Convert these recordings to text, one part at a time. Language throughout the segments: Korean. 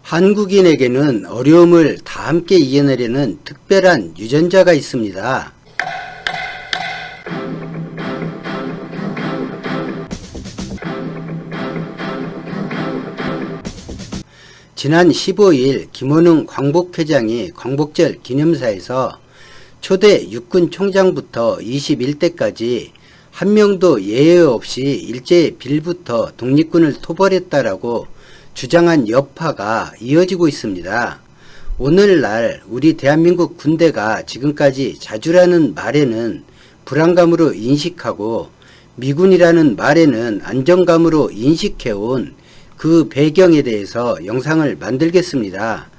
한국인에게는 어려움을 다 함께 이겨내려는 특별한 유전자가 있습니다. 지난 15일 김원웅 광복회장이 광복절 기념사에서 초대 육군 총장부터 21대까지 한 명도 예외 없이 일제의 빌부터 독립군을 토벌했다라고 주장한 여파가 이어지고 있습니다. 오늘날 우리 대한민국 군대가 지금까지 자주라는 말에는 불안감으로 인식하고 미군이라는 말에는 안정감으로 인식해온 그 배경에 대해서 영상을 만들겠습니다.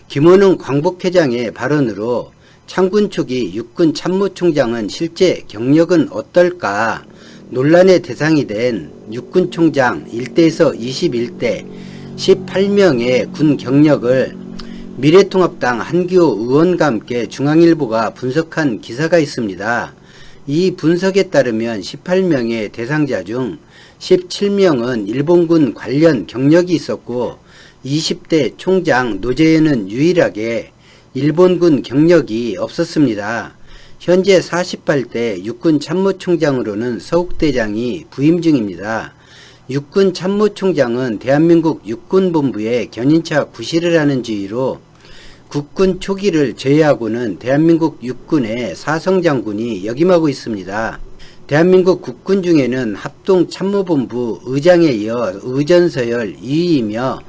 김원웅 광복회장의 발언으로 창군 초기 육군 참모총장은 실제 경력은 어떨까 논란의 대상이 된 육군총장 1대에서 21대 18명의 군 경력을 미래통합당 한기호 의원과 함께 중앙일보가 분석한 기사가 있습니다. 이 분석에 따르면 18명의 대상자 중 17명은 일본군 관련 경력이 있었고 20대 총장 노재현은 유일하게 일본군 경력이 없었습니다. 현재 48대 육군 참모총장으로는 서욱대장이 부임 중입니다. 육군 참모총장은 대한민국 육군본부의 견인차 구실을 하는 지위로 국군 초기를 제외하고는 대한민국 육군의 사성장군이 역임하고 있습니다. 대한민국 국군 중에는 합동참모본부 의장에 이어 의전서열 2위이며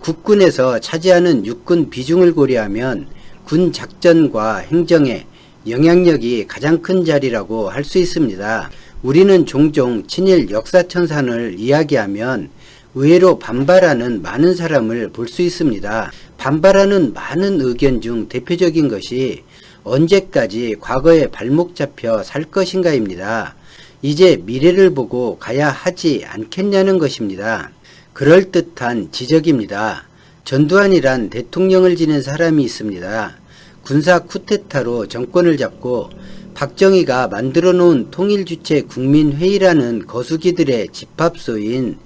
국군에서 차지하는 육군 비중을 고려하면 군 작전과 행정에 영향력이 가장 큰 자리라고 할 수 있습니다. 우리는 종종 친일 역사천산을 이야기하면 의외로 반발하는 많은 사람을 볼 수 있습니다. 반발하는 많은 의견 중 대표적인 것이 언제까지 과거에 발목 잡혀 살 것인가입니다. 이제 미래를 보고 가야 하지 않겠냐는 것입니다. 그럴듯한 지적입니다. 전두환이란 대통령을 지낸 사람이 있습니다. 군사 쿠데타로 정권을 잡고 박정희가 만들어 놓은 통일주체 국민회의라는 거수기들의 집합소인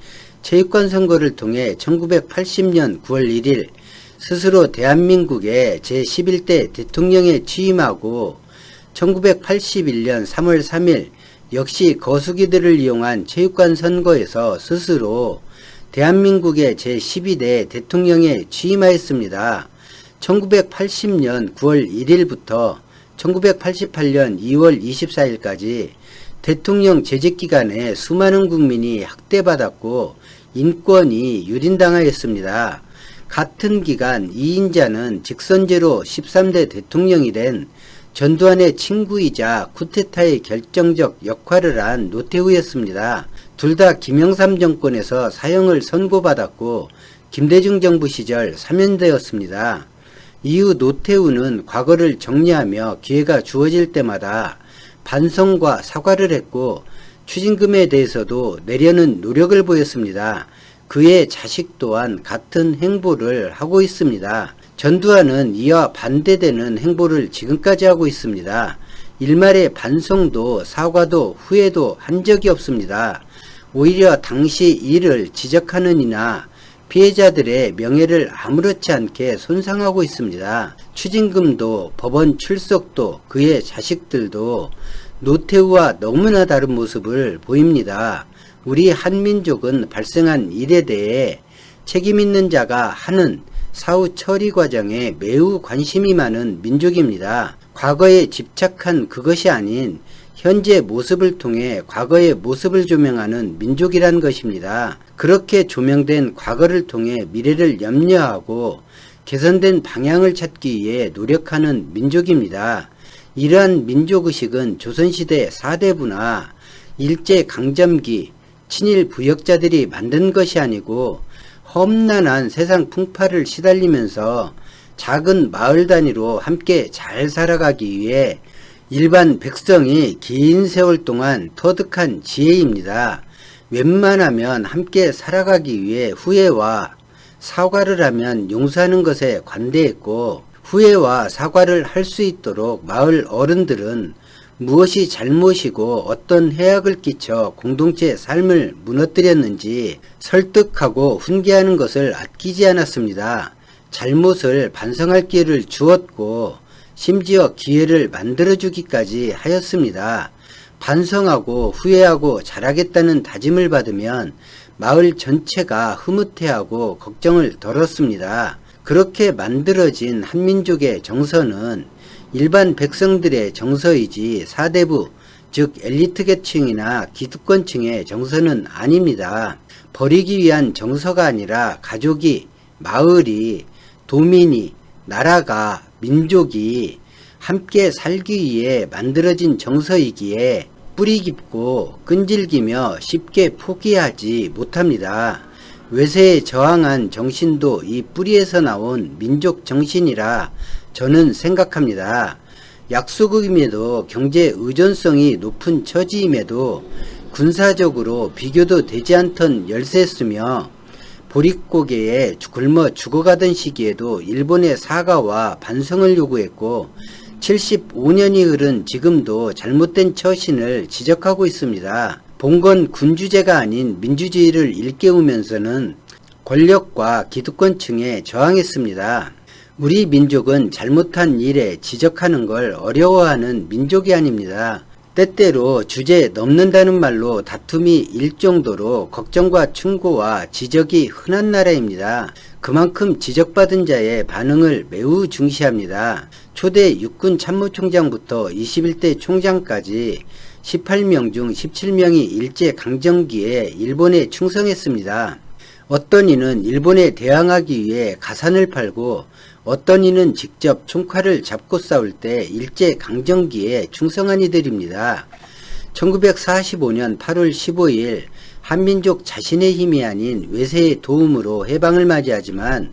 체육관 선거를 통해 1980년 9월 1일 스스로 대한민국의 제11대 대통령에 취임하고 1981년 3월 3일 역시 거수기들을 이용한 체육관 선거에서 스스로 대한민국의 제12대 대통령에 취임하였습니다. 1980년 9월 1일부터 1988년 2월 24일까지 대통령 재직 기간에 수많은 국민이 학대받았고 인권이 유린당하였습니다. 같은 기간 이인자는 직선제로 13대 대통령이 된 전두환의 친구이자 쿠데타의 결정적 역할을 한 노태우였습니다. 둘 다 김영삼 정권에서 사형을 선고받았고 김대중 정부 시절 사면되었습니다. 이후 노태우는 과거를 정리하며 기회가 주어질 때마다 반성과 사과를 했고 추징금에 대해서도 내려는 노력을 보였습니다. 그의 자식 또한 같은 행보를 하고 있습니다. 전두환은 이와 반대되는 행보를 지금까지 하고 있습니다. 일말의 반성도 사과도 후회도 한 적이 없습니다. 오히려 당시 일을 지적하는 이나 피해자들의 명예를 아무렇지 않게 손상하고 있습니다. 추징금도 법원 출석도 그의 자식들도 노태우와 너무나 다른 모습을 보입니다. 우리 한민족은 발생한 일에 대해 책임있는 자가 하는 사후 처리 과정에 매우 관심이 많은 민족입니다. 과거에 집착한 그것이 아닌 현재 모습을 통해 과거의 모습을 조명하는 민족이란 것입니다. 그렇게 조명된 과거를 통해 미래를 염려하고 개선된 방향을 찾기 위해 노력하는 민족입니다. 이러한 민족의식은 조선시대 사대부나 일제강점기 친일 부역자들이 만든 것이 아니고 험난한 세상 풍파를 시달리면서 작은 마을 단위로 함께 잘 살아가기 위해 일반 백성이 긴 세월 동안 터득한 지혜입니다. 웬만하면 함께 살아가기 위해 후회와 사과를 하면 용서하는 것에 관대했고 후회와 사과를 할 수 있도록 마을 어른들은 무엇이 잘못이고 어떤 해악을 끼쳐 공동체의 삶을 무너뜨렸는지 설득하고 훈계하는 것을 아끼지 않았습니다. 잘못을 반성할 기회를 주었고 심지어 기회를 만들어주기까지 하였습니다. 반성하고 후회하고 잘하겠다는 다짐을 받으면 마을 전체가 흐뭇해하고 걱정을 덜었습니다. 그렇게 만들어진 한민족의 정서는 일반 백성들의 정서이지 사대부, 즉 엘리트 계층이나 기득권층의 정서는 아닙니다. 버리기 위한 정서가 아니라 가족이, 마을이, 도민이, 나라가, 민족이 함께 살기 위해 만들어진 정서이기에 뿌리 깊고 끈질기며 쉽게 포기하지 못합니다. 외세에 저항한 정신도 이 뿌리에서 나온 민족 정신이라 저는 생각합니다. 약소국임에도 경제 의존성이 높은 처지임에도 군사적으로 비교도 되지 않던 열세였으며 보릿고개에 굶어 죽어가던 시기에도 일본의 사과와 반성을 요구했고 75년이 흐른 지금도 잘못된 처신을 지적하고 있습니다. 봉건 군주제가 아닌 민주주의를 일깨우면서는 권력과 기득권층에 저항했습니다. 우리 민족은 잘못한 일에 지적하는 걸 어려워하는 민족이 아닙니다. 때때로 주제 넘는다는 말로 다툼이 일 정도로 걱정과 충고와 지적이 흔한 나라입니다. 그만큼 지적받은 자의 반응을 매우 중시합니다. 초대 육군 참모총장부터 21대 총장까지 18명 중 17명이 일제강점기에 일본에 충성했습니다. 어떤 이는 일본에 대항하기 위해 가산을 팔고 어떤 이는 직접 총칼을 잡고 싸울 때 일제강점기에 충성한 이들입니다. 1945년 8월 15일 한민족 자신의 힘이 아닌 외세의 도움으로 해방을 맞이하지만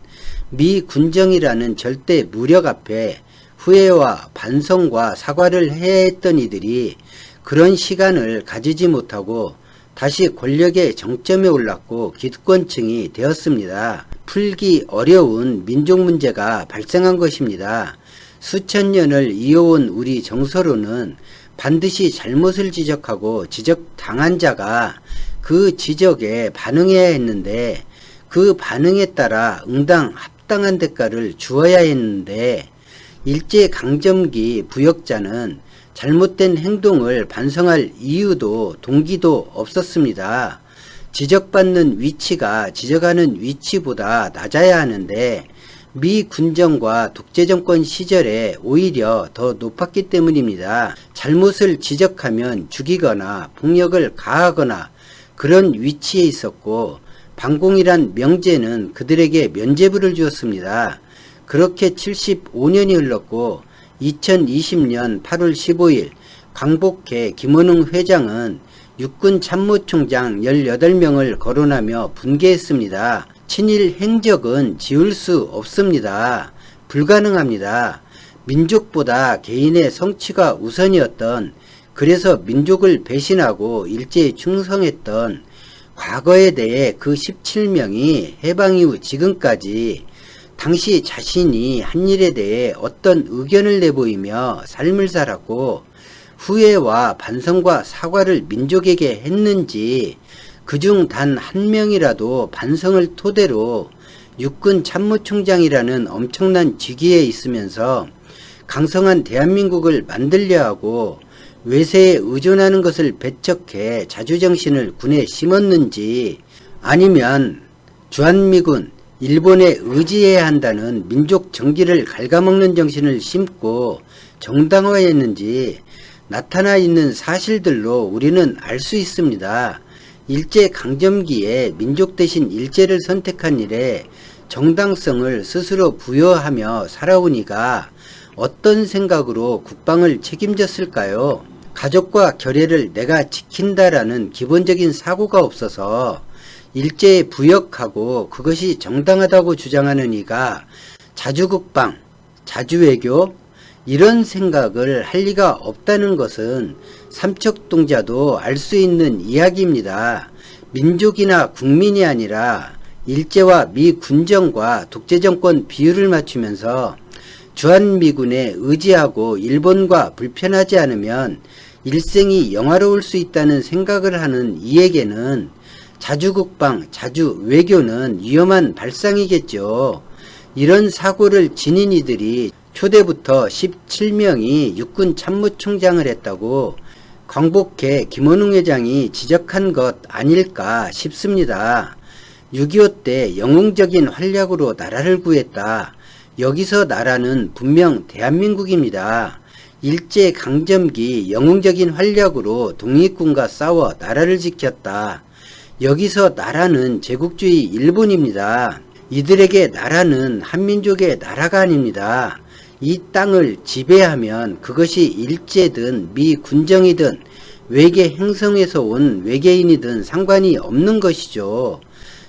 미 군정이라는 절대 무력 앞에 후회와 반성과 사과를 해야 했던 이들이 그런 시간을 가지지 못하고 다시 권력의 정점에 올랐고 기득권층이 되었습니다. 풀기 어려운 민족 문제가 발생한 것입니다. 수천 년을 이어온 우리 정서로는 반드시 잘못을 지적하고 지적당한 자가 그 지적에 반응해야 했는데 그 반응에 따라 응당 합당한 대가를 주어야 했는데 일제강점기 부역자는 잘못된 행동을 반성할 이유도 동기도 없었습니다. 지적받는 위치가 지적하는 위치보다 낮아야 하는데 미 군정과 독재정권 시절에 오히려 더 높았기 때문입니다. 잘못을 지적하면 죽이거나 폭력을 가하거나 그런 위치에 있었고 반공이란 명제는 그들에게 면죄부를 주었습니다. 그렇게 75년이 흘렀고 2020년 8월 15일 광복회 김원웅 회장은 육군 참모총장 18명을 거론하며 분개했습니다. 친일 행적은 지울 수 없습니다. 불가능합니다. 민족보다 개인의 성취가 우선이었던, 그래서 민족을 배신하고 일제에 충성했던 과거에 대해 그 17명이 해방 이후 지금까지 당시 자신이 한 일에 대해 어떤 의견을 내보이며 삶을 살았고 후회와 반성과 사과를 민족에게 했는지 그중 단 한 명이라도 반성을 토대로 육군 참모총장이라는 엄청난 직위에 있으면서 강성한 대한민국을 만들려 하고 외세에 의존하는 것을 배척해 자주정신을 군에 심었는지, 아니면 주한미군 일본에 의지해야 한다는 민족 정기를 갉아먹는 정신을 심고 정당화했는지 나타나 있는 사실들로 우리는 알 수 있습니다. 일제강점기에 민족 대신 일제를 선택한 일에 정당성을 스스로 부여하며 살아온 이가 어떤 생각으로 국방을 책임졌을까요? 가족과 결의를 내가 지킨다라는 기본적인 사고가 없어서 일제에 부역하고 그것이 정당하다고 주장하는 이가 자주국방, 자주외교 이런 생각을 할 리가 없다는 것은 삼척동자도 알 수 있는 이야기입니다. 민족이나 국민이 아니라 일제와 미 군정과 독재정권 비율을 맞추면서 주한미군에 의지하고 일본과 불편하지 않으면 일생이 영화로울 수 있다는 생각을 하는 이에게는 자주국방, 자주외교는 위험한 발상이겠죠. 이런 사고를 지닌 이들이 초대부터 17명이 육군 참모총장을 했다고 광복회 김원웅 회장이 지적한 것 아닐까 싶습니다. 6.25 때 영웅적인 활약으로 나라를 구했다. 여기서 나라는 분명 대한민국입니다. 일제강점기 영웅적인 활약으로 독립군과 싸워 나라를 지켰다. 여기서 나라는 제국주의 일본입니다. 이들에게 나라는 한민족의 나라가 아닙니다. 이 땅을 지배하면 그것이 일제든 미군정이든 외계 행성에서 온 외계인이든 상관이 없는 것이죠.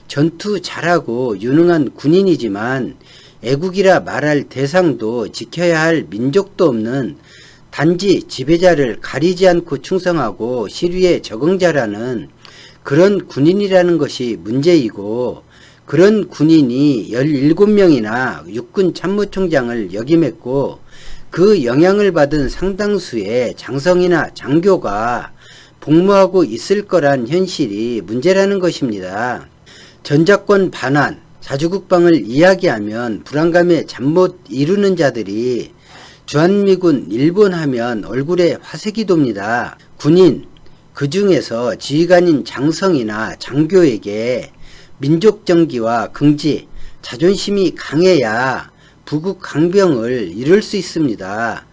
전투 잘하고 유능한 군인이지만 애국이라 말할 대상도 지켜야 할 민족도 없는 단지 지배자를 가리지 않고 충성하고 시류에 적응자라는 그런 군인이라는 것이 문제이고, 그런 군인이 17명이나 육군 참모총장을 역임했고 그 영향을 받은 상당수의 장성이나 장교가 복무하고 있을 거란 현실이 문제라는 것입니다. 전작권 반환, 자주국방을 이야기하면 불안감에 잠 못 이루는 자들이 주한미군 일본 하면 얼굴에 화색이 돕니다. 군인, 그 중에서 지휘관인 장성이나 장교에게 민족정기와 긍지, 자존심이 강해야 부국 강병을 이룰 수 있습니다.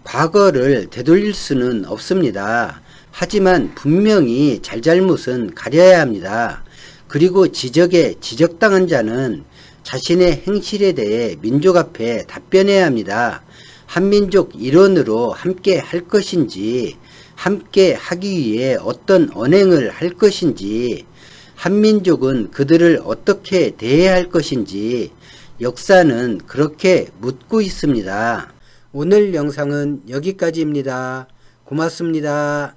과거를 되돌릴 수는 없습니다. 하지만 분명히 잘잘못은 가려야 합니다. 그리고 지적에 지적당한 자는 자신의 행실에 대해 민족 앞에 답변해야 합니다. 한민족 일원으로 함께 할 것인지, 함께 하기 위해 어떤 언행을 할 것인지, 한민족은 그들을 어떻게 대해야 할 것인지 역사는 그렇게 묻고 있습니다. 오늘 영상은 여기까지입니다. 고맙습니다.